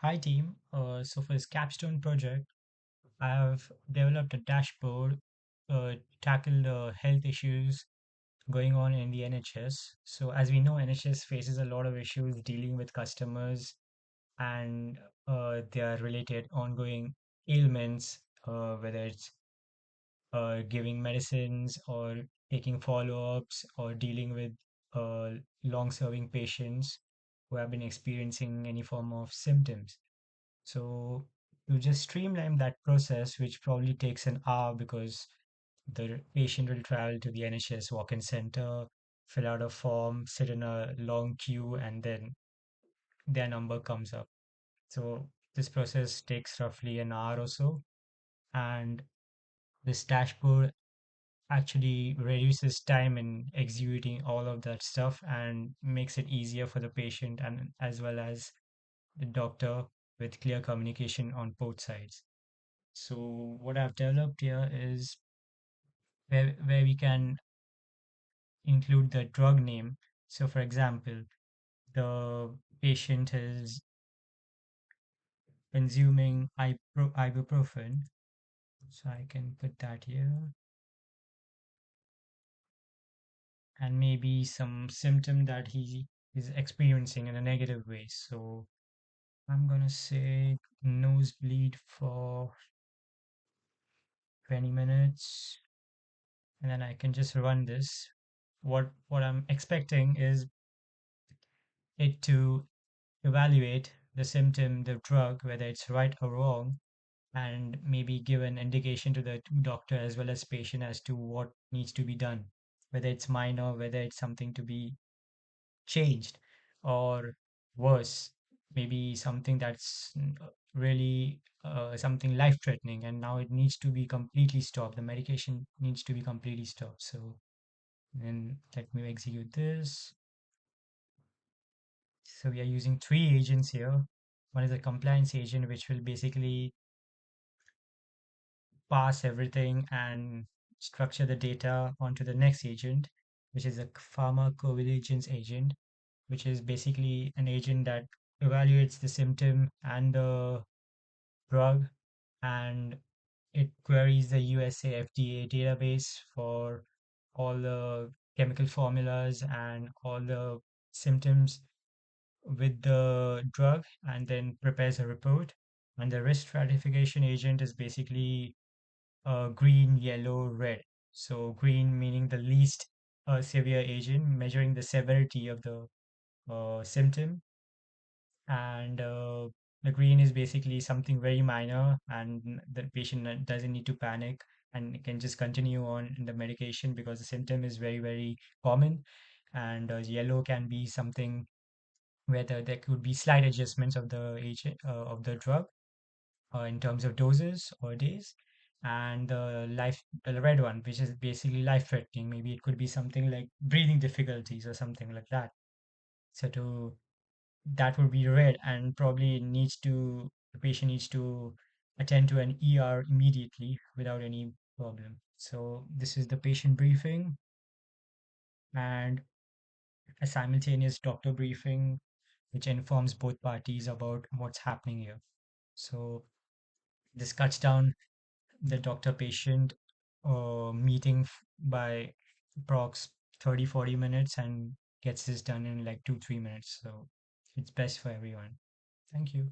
Hi team. So for this capstone project, I have developed a dashboard to tackle the health issues going on in the NHS. So as we know, NHS faces a lot of issues dealing with customers and their related ongoing ailments, whether it's giving medicines or taking follow-ups or dealing with uh, long-serving patients who have been experiencing any form of symptoms. So to just streamline that process, which probably takes an hour because the patient will travel to the NHS walk-in center, fill out a form, sit in a long queue, and then their number comes up. So this process takes roughly an hour or so, and this dashboard actually reduces time in executing all of that stuff and makes it easier for the patient and as well as the doctor with clear communication on both sides. So what I've developed here is where we can include the drug name. So for example, the patient is consuming ibuprofen. So I can put that here and maybe some symptom that he is experiencing in a negative way. So I'm gonna say nosebleed for 20 minutes and then I can just run this. What I'm expecting is it to evaluate the symptom, the drug, whether it's right or wrong, and maybe give an indication to the doctor as well as patient as to what needs to be done, whether it's minor, whether it's something to be changed, or worse, maybe something that's really something life threatening, and now it needs to be completely stopped. The medication needs to be completely stopped. So then let me execute this. So we are using three agents here. One is a compliance agent, which will basically pass everything and structure the data onto the next agent, which is a pharmacovigilance agent, which is basically an agent that evaluates the symptom and the drug, and it queries the USA FDA database for all the chemical formulas and all the symptoms with the drug and then prepares a report. And the risk stratification agent is basically green, yellow, red. So green meaning the least severe agent, measuring the severity of the symptom, and the green is basically something very minor, and the patient doesn't need to panic and can just continue on in the medication because the symptom is very, very common. And yellow can be something where there could be slight adjustments of the agent of the drug in terms of doses or days. And the red one, which is basically life threatening. Maybe it could be something like breathing difficulties or something like that. So to that would be red, and probably the patient needs to attend to an ER immediately without any problem. So this is the patient briefing and a simultaneous doctor briefing, which informs both parties about what's happening here. So this cuts down the doctor patient meeting by approx 30-40 minutes and gets this done in like 2-3 minutes. So it's best for everyone. Thank you.